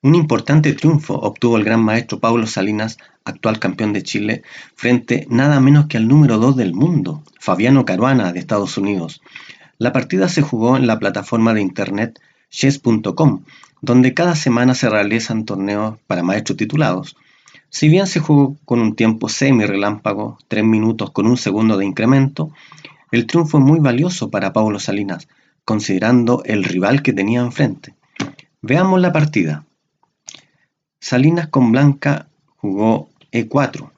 Un importante triunfo obtuvo el gran maestro Paulo Salinas, actual campeón de Chile, frente nada menos que al número 2 del mundo, Fabiano Caruana de Estados Unidos. La partida se jugó en la plataforma de internet chess.com, donde cada semana se realizan torneos para maestros titulados. Si bien se jugó con un tiempo semi-relámpago, 3 minutos con un segundo de incremento, el triunfo es muy valioso para Paulo Salinas, considerando el rival que tenía enfrente. Veamos la partida. Salinas con blanca jugó E4,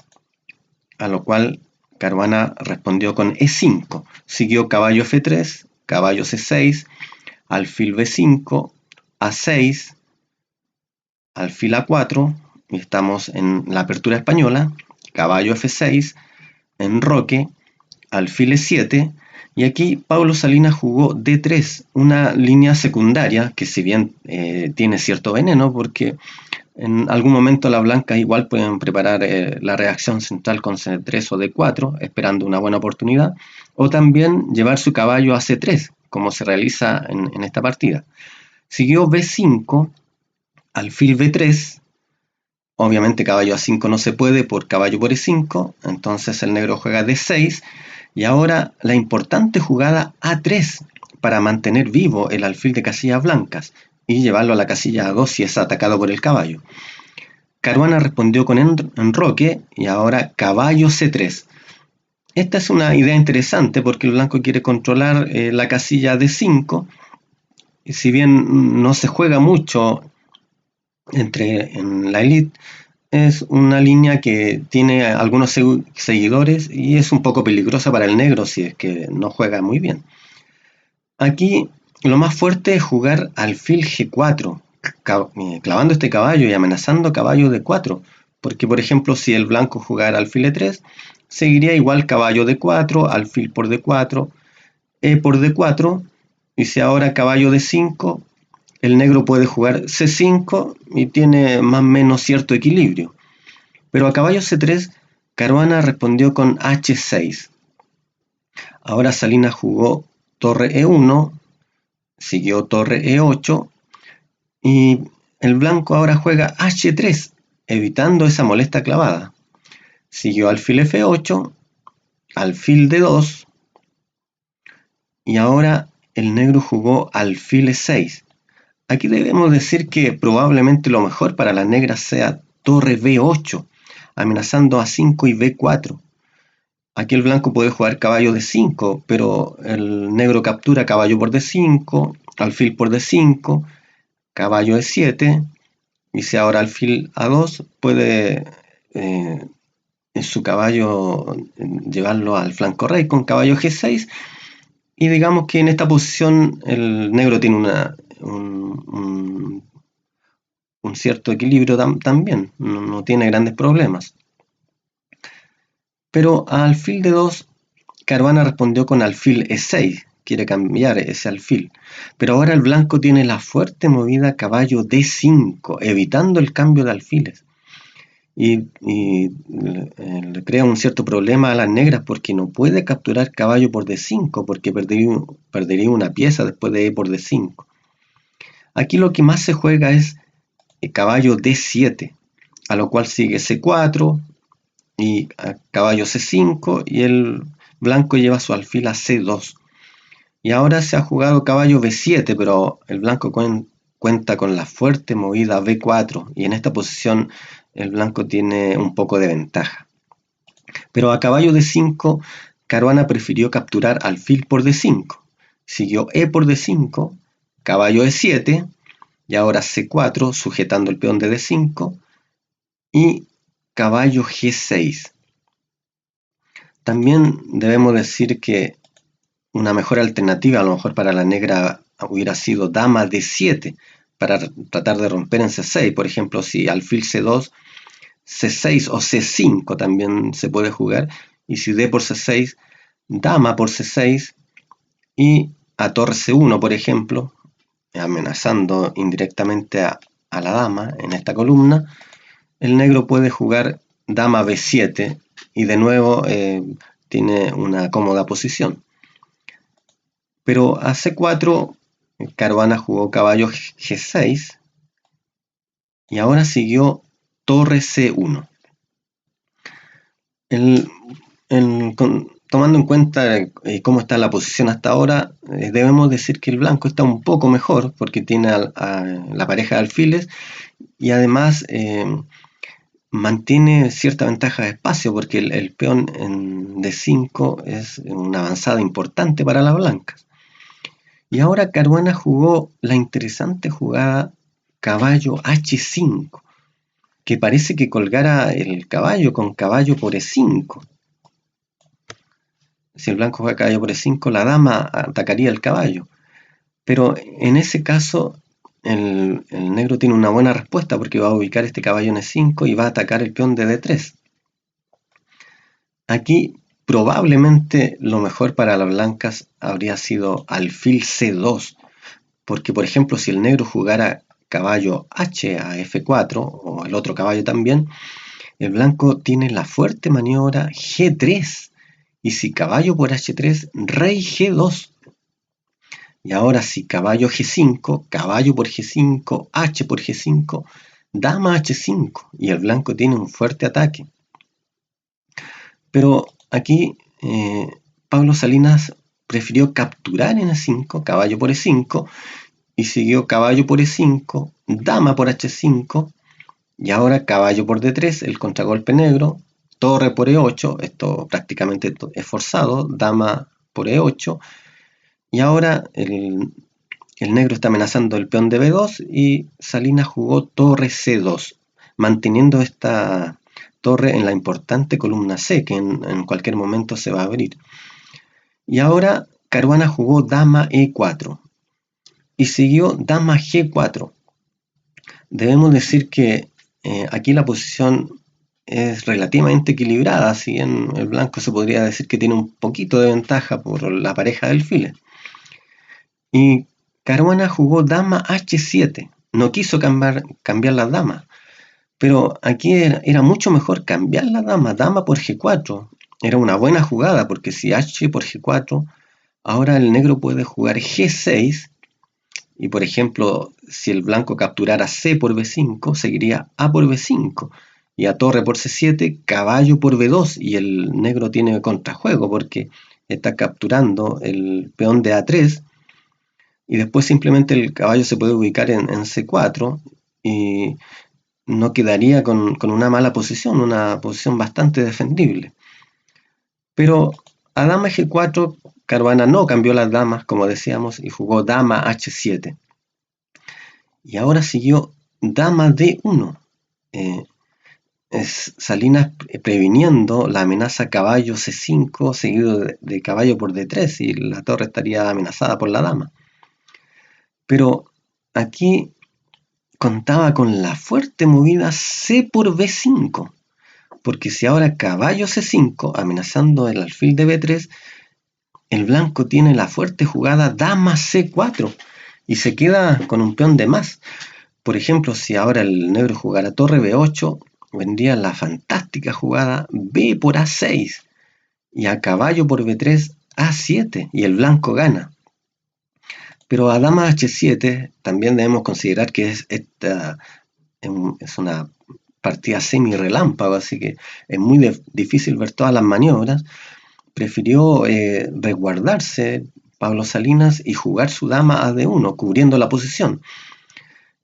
a lo cual Caruana respondió con E5. Siguió caballo F3, caballo C6, alfil B5, A6, alfil A4, y estamos en la apertura española, caballo F6, enroque, alfil E7, y aquí Paulo Salinas jugó D3, una línea secundaria que si bien tiene cierto veneno porque en algún momento las blancas igual pueden preparar la reacción central con C3 o D4, esperando una buena oportunidad, o también llevar su caballo a C3, como se realiza en esta partida. Siguió B5, alfil B3, obviamente caballo A5 no se puede por caballo por E5, entonces el negro juega D6, y ahora la importante jugada A3, para mantener vivo el alfil de casillas blancas, y llevarlo a la casilla A2 si es atacado por el caballo. Caruana respondió con enroque y ahora caballo C3. Esta es una idea interesante porque el blanco quiere controlar la casilla D5. Y si bien no se juega mucho en la elite, es una línea que tiene algunos seguidores y es un poco peligrosa para el negro si es que no juega muy bien. Aquí lo más fuerte es jugar alfil G4, clavando este caballo y amenazando caballo D4, porque por ejemplo si el blanco jugara alfil E3, seguiría igual caballo D4, alfil por D4, E por D4, y si ahora caballo D5, el negro puede jugar C5 y tiene más o menos cierto equilibrio. Pero a caballo C3, Caruana respondió con H6. Ahora Salinas jugó torre E1, siguió torre E8 y el blanco ahora juega H3, evitando esa molesta clavada. Siguió alfil F8, alfil D2 y ahora el negro jugó alfil E6. Aquí debemos decir que probablemente lo mejor para las negras sea torre B8, amenazando A5 y B4. Aquí el blanco puede jugar caballo D5, pero el negro captura caballo por D5, alfil por D5, caballo E7, y si ahora alfil A2 puede su caballo llevarlo al flanco rey con caballo G6, y digamos que en esta posición el negro tiene un cierto equilibrio también, no tiene grandes problemas. Pero a alfil D2, Caruana respondió con alfil E6, quiere cambiar ese alfil. Pero ahora el blanco tiene la fuerte movida caballo D5, evitando el cambio de alfiles. Y le crea un cierto problema a las negras porque no puede capturar caballo por D5 porque perdería una pieza después de E por D5. Aquí lo que más se juega es caballo D7, a lo cual sigue C4 y caballo C5 y el blanco lleva su alfil a C2. Y ahora se ha jugado caballo B7, pero el blanco cuenta con la fuerte movida B4 y en esta posición el blanco tiene un poco de ventaja. Pero a caballo D5, Caruana prefirió capturar alfil por D5. Siguió E por D5, caballo E7 y ahora C4 sujetando el peón de D5 y caballo G6. También debemos decir que una mejor alternativa a lo mejor para la negra hubiera sido dama D7 para tratar de romper en C6. Por ejemplo, si alfil C2, C6 o C5 también se puede jugar. Y si D por C6, dama por C6 y a torre C1, por ejemplo, amenazando indirectamente a la dama en esta columna, el negro puede jugar dama B7 y de nuevo tiene una cómoda posición. Pero a C4, Caruana jugó caballo G6 Y ahora siguió torre C1. El- tomando en cuenta cómo está la posición hasta ahora, debemos decir que el blanco está un poco mejor porque tiene a la pareja de alfiles y además mantiene cierta ventaja de espacio porque el peón en D5 es una avanzada importante para las blancas. Y ahora Caruana jugó la interesante jugada caballo H5, que parece que colgara el caballo con caballo por E5. Si el blanco juega caballo por E5, la dama atacaría el caballo. Pero en ese caso, el negro tiene una buena respuesta porque va a ubicar este caballo en E5 y va a atacar el peón de D3. Aquí probablemente lo mejor para las blancas habría sido alfil C2, porque por ejemplo si el negro jugara caballo H a F4 o el otro caballo también, el blanco tiene la fuerte maniobra G3 y si caballo por H3, rey G2. Y ahora si caballo G5, caballo por G5, H por G5, dama H5 y el blanco tiene un fuerte ataque. Pero aquí Pablo Salinas prefirió capturar en E5, caballo por E5, y siguió caballo por E5, dama por H5, y ahora caballo por D3, el contragolpe negro, torre por E8, esto prácticamente es forzado, dama por E8, y ahora el negro está amenazando el peón de B2 y Salinas jugó torre C2, manteniendo esta torre en la importante columna C, que en cualquier momento se va a abrir. Y ahora Caruana jugó dama E4 y siguió dama G4. Debemos decir que aquí la posición es relativamente equilibrada, si bien el blanco se podría decir que tiene un poquito de ventaja por la pareja de alfiles. Y Caruana jugó dama H7, no quiso cambiar las damas, pero aquí era mucho mejor cambiar la dama por G4. Era una buena jugada porque si H por G4, ahora el negro puede jugar G6 y por ejemplo, si el blanco capturara C por B5, seguiría A por B5 y a torre por C7, caballo por B2 y el negro tiene contrajuego porque está capturando el peón de A3 y después simplemente el caballo se puede ubicar en C4 y no quedaría con una mala posición, una posición bastante defendible. Pero a dama G4, Caruana no cambió las damas, como decíamos, y jugó dama H7. Y ahora siguió dama D1. Eh, Salinas previniendo la amenaza caballo C5 seguido de caballo por D3 y la torre estaría amenazada por la dama. Pero aquí contaba con la fuerte movida C por B5, porque si ahora caballo C5 amenazando el alfil de B3, el blanco tiene la fuerte jugada dama C4 y se queda con un peón de más. Por ejemplo, si ahora el negro jugara torre B8, vendría la fantástica jugada B por A6 y a caballo por B3 A7 y el blanco gana. Pero a dama H7 también debemos considerar que es una partida semi-relámpago, así que es muy difícil ver todas las maniobras. Prefirió resguardarse Pablo Salinas y jugar su dama a D1, cubriendo la posición.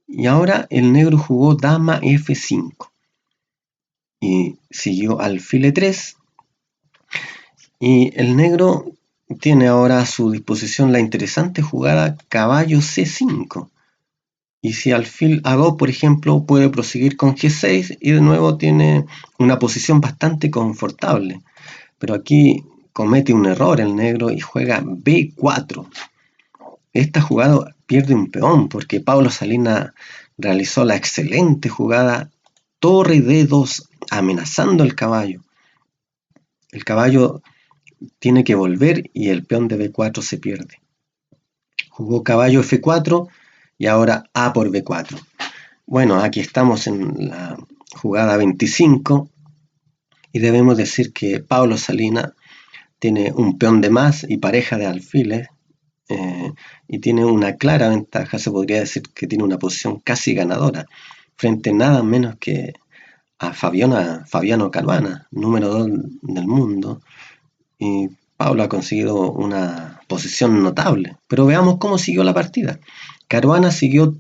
Y ahora el negro jugó dama F5 y siguió alfil E3 y el negro tiene ahora a su disposición la interesante jugada caballo C5 y si alfil A2 por ejemplo puede proseguir con G6 y de nuevo tiene una posición bastante confortable, pero aquí comete un error el negro y juega B4. Esta jugada pierde un peón porque Pablo Salinas realizó la excelente jugada torre D2 amenazando el caballo. El caballo tiene que volver y el peón de B4 se pierde. Jugó caballo F4 y ahora A por B4. Bueno, aquí estamos en la jugada 25 y debemos decir que Pablo Salinas tiene un peón de más y pareja de alfiles y tiene una clara ventaja, se podría decir que tiene una posición casi ganadora, frente nada menos que a Fabiano Caruana, número 2 del mundo, y Pablo ha conseguido una posición notable. Pero veamos cómo siguió la partida. Caruana siguió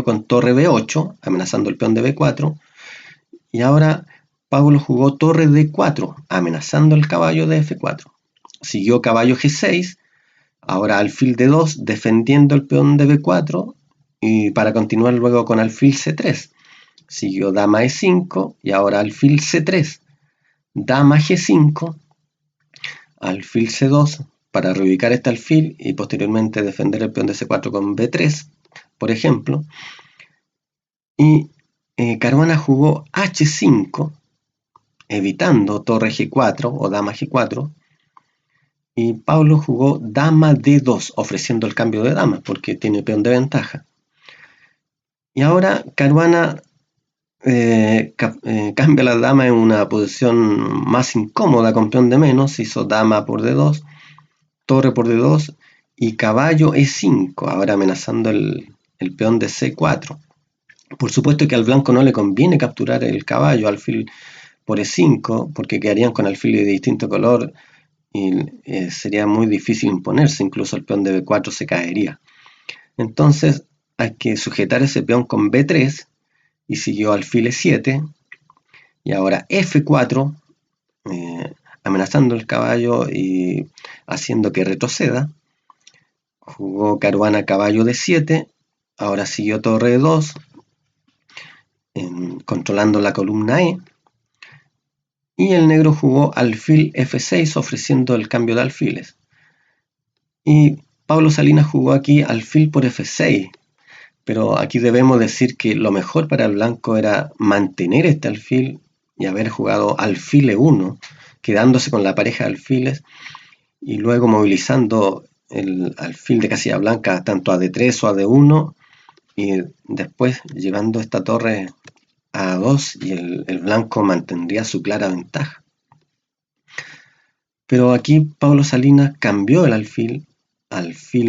con torre B8, amenazando el peón de B4, y ahora Pablo jugó torre D4, amenazando el caballo de F4. Siguió caballo G6, ahora alfil D2, defendiendo el peón de B4, y para continuar luego con alfil C3. Siguió dama E5 y ahora alfil C3, dama G5, alfil C2 para reubicar este alfil y posteriormente defender el peón de C4 con B3, por ejemplo. Y Caruana jugó H5, evitando torre G4 o dama G4, y Pablo jugó dama D2, ofreciendo el cambio de dama, porque tiene peón de ventaja. Y ahora Caruana cambia la dama en una posición más incómoda con peón de menos, hizo dama por D2, torre por D2 y caballo E5, ahora amenazando el peón de C4. Por supuesto que al blanco no le conviene capturar el caballo, alfil por E5, porque quedarían con alfiles de distinto color y sería muy difícil imponerse, incluso el peón de B4 se caería. Entonces hay que sujetar ese peón con B3 y siguió alfil E7 y ahora F4, amenazando el caballo y haciendo que retroceda. Jugó Caruana caballo D7, ahora siguió torre E2, controlando la columna E. Y el negro jugó alfil F6 ofreciendo el cambio de alfiles. Y Pablo Salinas jugó aquí alfil por F6, pero aquí debemos decir que lo mejor para el blanco era mantener este alfil y haber jugado alfil E1, quedándose con la pareja de alfiles y luego movilizando el alfil de casilla blanca tanto a D3 o a D1 y después llevando esta torre a A2 y el blanco mantendría su clara ventaja. Pero aquí Pablo Salinas cambió el alfil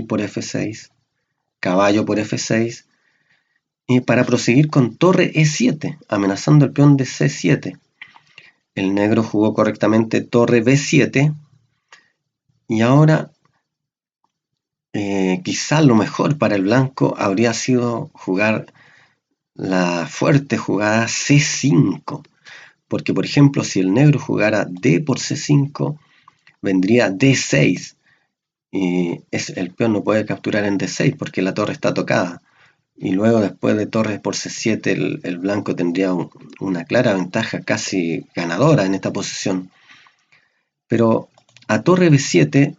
por F6, caballo por F6, y para proseguir con torre E7, amenazando el peón de C7. El negro jugó correctamente torre B7, y ahora quizá lo mejor para el blanco habría sido jugar la fuerte jugada C5, porque por ejemplo si el negro jugara D por C5, vendría D6, y el peón no puede capturar en D6 porque la torre está tocada. Y luego después de torre por C7 el blanco tendría una clara ventaja casi ganadora en esta posición. Pero a torre B7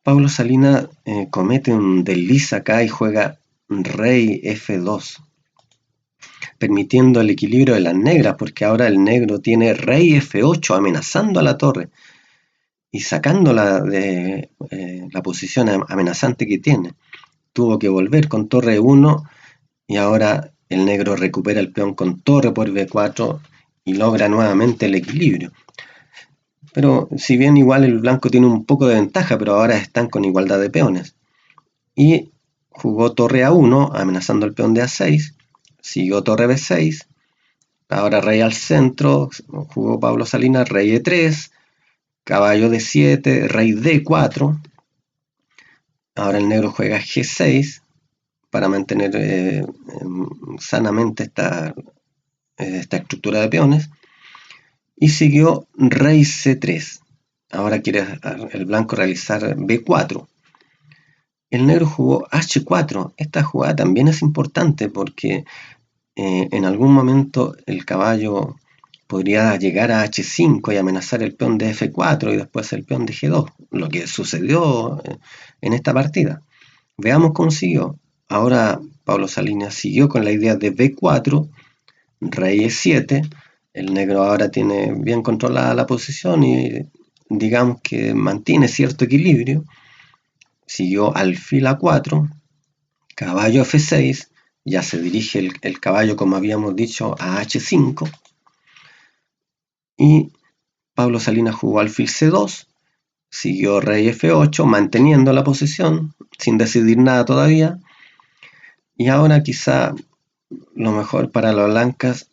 Pablo Salinas comete un desliz acá y juega rey F2, permitiendo el equilibrio de las negras, porque ahora el negro tiene rey F8 amenazando a la torre y sacándola de la posición amenazante que tiene. Tuvo que volver con torre E1 y ahora el negro recupera el peón con torre por B4 y logra nuevamente el equilibrio. Pero si bien igual el blanco tiene un poco de ventaja, pero ahora están con igualdad de peones. Y jugó torre A1 amenazando el peón de A6, siguió torre B6, ahora rey al centro, jugó Pablo Salinas rey E3, caballo D7, rey D4, ahora el negro juega G6 para mantener sanamente esta estructura de peones, y siguió rey C3. Ahora quiere el blanco realizar B4. El negro jugó H4. Esta jugada también es importante porque en algún momento el caballo podría llegar a H5 y amenazar el peón de F4 y después el peón de G2, lo que sucedió en esta partida. Veamos cómo siguió. Ahora Pablo Salinas siguió con la idea de B4, rey E7. El negro ahora tiene bien controlada la posición y digamos que mantiene cierto equilibrio. Siguió alfil A4, caballo F6, ya se dirige el caballo, como habíamos dicho, a H5. Y Pablo Salinas jugó alfil C2, siguió rey F8, manteniendo la posición, sin decidir nada todavía. Y ahora quizá lo mejor para las blancas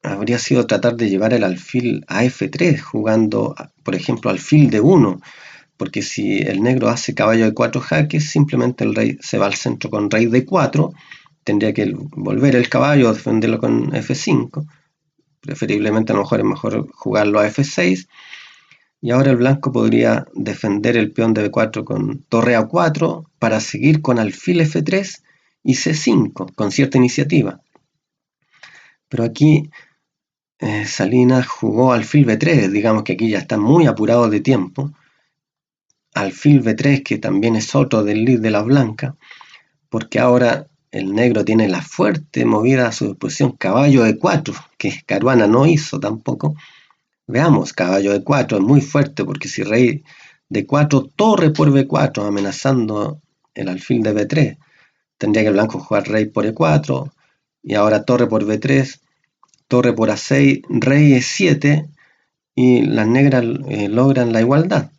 habría sido tratar de llevar el alfil a F3, jugando, por ejemplo, alfil de 1, porque si el negro hace caballo de 4 jaques, simplemente el rey se va al centro con rey de 4, tendría que volver el caballo, defenderlo con F5, preferiblemente a lo mejor es mejor jugarlo a F6, y ahora el blanco podría defender el peón de B4 con torre A4 para seguir con alfil F3 y C5 con cierta iniciativa. Pero aquí Salinas jugó alfil B3, digamos que aquí ya está muy apurado de tiempo. Alfil B3, que también es otro del lead de la blanca, porque ahora el negro tiene la fuerte movida a su disposición caballo E4, que Caruana no hizo tampoco. Veamos, caballo E4 es muy fuerte porque si rey D4, torre por B4, amenazando el alfil de B3, tendría que el blanco jugar rey por E4 y ahora torre por B3, torre por A6, rey E7 y las negras logran la igualdad.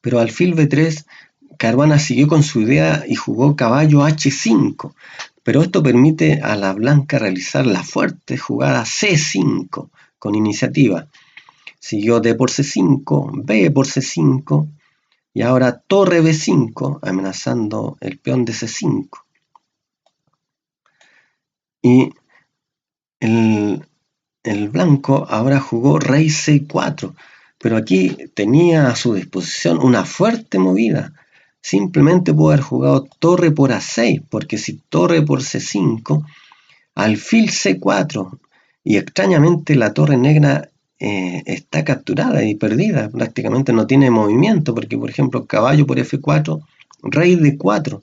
Pero alfil B3, Caruana siguió con su idea y jugó caballo H5, pero esto permite a la blanca realizar la fuerte jugada C5 con iniciativa. Siguió D por C5, B por C5 y ahora torre B5 amenazando el peón de C5. Y el blanco ahora jugó rey C4, pero aquí tenía a su disposición una fuerte movida. Simplemente pudo haber jugado torre por A6, porque si torre por C5, alfil C4, y extrañamente la torre negra está capturada y perdida, prácticamente no tiene movimiento, porque por ejemplo caballo por F4, rey D4,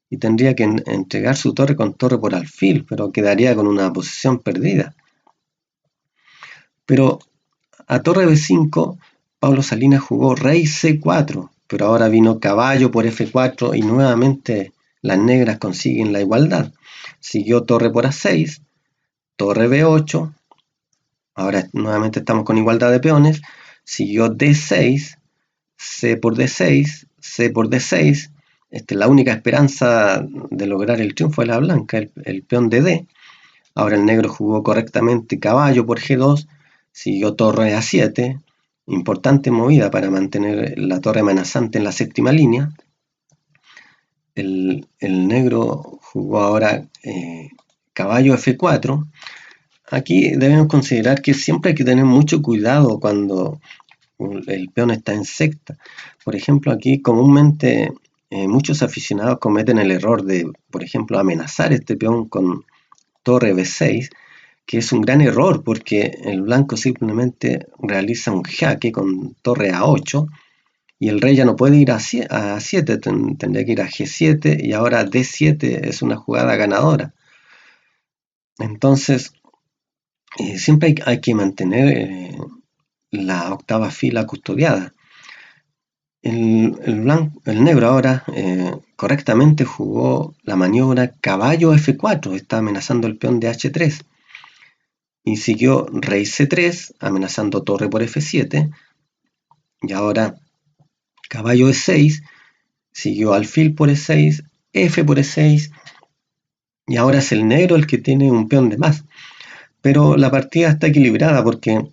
y tendría que entregar su torre con torre por alfil, pero quedaría con una posición perdida. Pero a torre B5, Pablo Salinas jugó rey C4, pero ahora vino caballo por F4 y nuevamente las negras consiguen la igualdad. Siguió torre por A6, torre B8, ahora nuevamente estamos con igualdad de peones, siguió D6, C por D6, C por D6, la única esperanza de lograr el triunfo de la blanca, el peón de D. Ahora el negro jugó correctamente caballo por G2, siguió torre A7, importante movida para mantener la torre amenazante en la séptima línea. El negro jugó ahora caballo F4. Aquí debemos considerar que siempre hay que tener mucho cuidado cuando el peón está en secta. Por ejemplo, aquí comúnmente muchos aficionados cometen el error de, por ejemplo, amenazar este peón con torre B6, que es un gran error porque el blanco simplemente realiza un jaque con torre A8 y el rey ya no puede ir a 7, tendría que ir a G7 y ahora D7 es una jugada ganadora. Entonces, siempre hay que mantener la octava fila custodiada. El negro ahora correctamente jugó la maniobra caballo F4, está amenazando el peón de H3. Y siguió rey C3, amenazando torre por F7. Y ahora caballo E6, siguió alfil por E6, F por E6. Y ahora es el negro el que tiene un peón de más. Pero la partida está equilibrada porque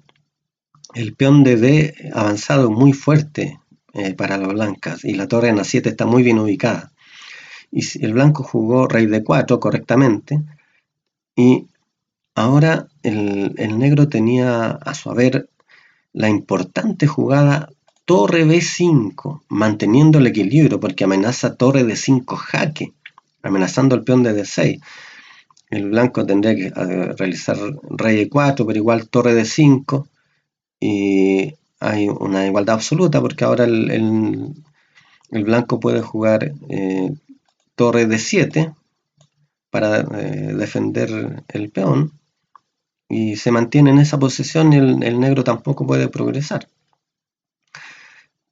el peón de D avanzado es muy fuerte para las blancas y la torre en A7 está muy bien ubicada. Y el blanco jugó rey D4 correctamente y ahora el negro tenía a su haber la importante jugada torre B5, manteniendo el equilibrio porque amenaza torre D5 jaque, amenazando el peón de D6. El blanco tendría que realizar rey E4, pero igual torre D5 y hay una igualdad absoluta porque ahora el blanco puede jugar torre D7 para defender el peón y se mantiene en esa posición y el negro tampoco puede progresar.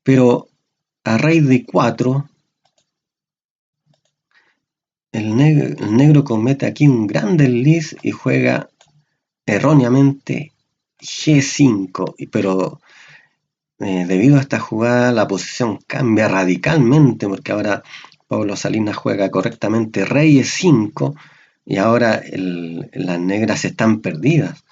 Pero a rey de 4, el negro comete aquí un gran desliz y juega erróneamente G5, pero debido a esta jugada la posición cambia radicalmente porque ahora Pablo Salinas juega correctamente rey E5 y ahora las negras están perdidas.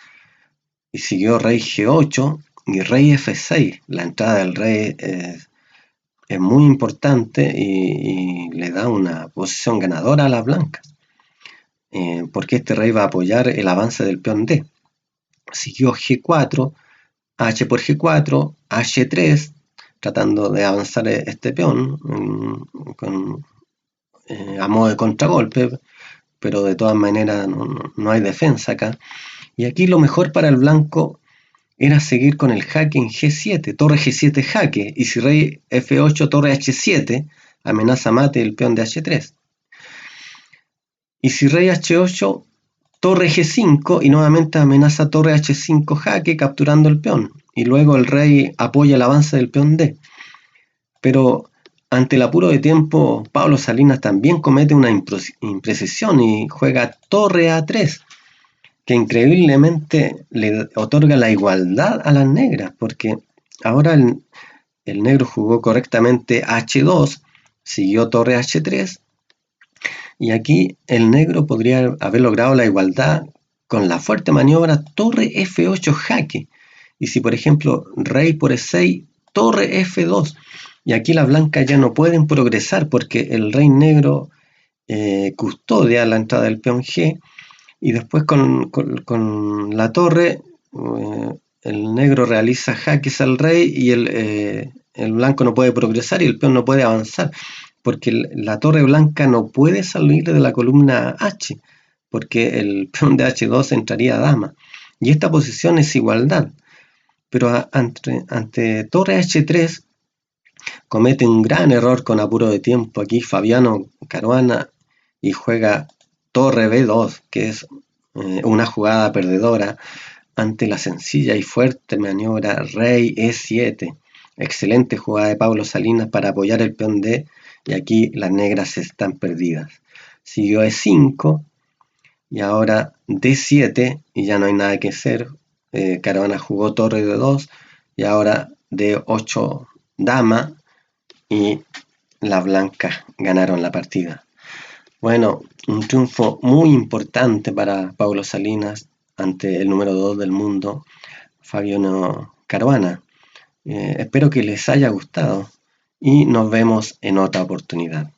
Y siguió rey G8 y rey F6. La entrada del rey es muy importante y le da una posición ganadora a las blancas, porque este rey va a apoyar el avance del peón D. Siguió G4, H por G4, H3, tratando de avanzar este peón a modo de contragolpe, pero de todas maneras no hay defensa acá. Y aquí lo mejor para el blanco era seguir con el jaque en G7, torre G7 jaque, y si rey F8, torre H7, amenaza mate el peón de H3. Y si rey H8, torre G5 y nuevamente amenaza torre H5 jaque capturando el peón. Y luego el rey apoya el avance del peón D. Pero ante el apuro de tiempo, Pablo Salinas también comete una imprecisión y juega torre A3, que increíblemente le otorga la igualdad a las negras, porque ahora el negro jugó correctamente H2, siguió torre H3, y aquí el negro podría haber logrado la igualdad con la fuerte maniobra torre F8 jaque. Y si por ejemplo rey por E6, torre F2, y aquí las blancas ya no pueden progresar porque el rey negro custodia la entrada del peón G, y después con la torre el negro realiza jaques al rey y el blanco no puede progresar y el peón no puede avanzar, porque la torre blanca no puede salir de la columna H, porque el peón de H2 entraría a dama. Y esta posición es igualdad, pero ante torre H3 comete un gran error con apuro de tiempo aquí Fabiano Caruana y juega torre B2, que es una jugada perdedora ante la sencilla y fuerte maniobra rey E7. Excelente jugada de Pablo Salinas para apoyar el peón D, y aquí las negras están perdidas. Siguió E5 y ahora D7 y ya no hay nada que hacer. Caravana jugó torre D2 y ahora D8 dama y las blancas ganaron la partida. Bueno, un triunfo muy importante para Paulo Salinas ante el número 2 del mundo, Fabiano Caruana. Espero que les haya gustado y nos vemos en otra oportunidad.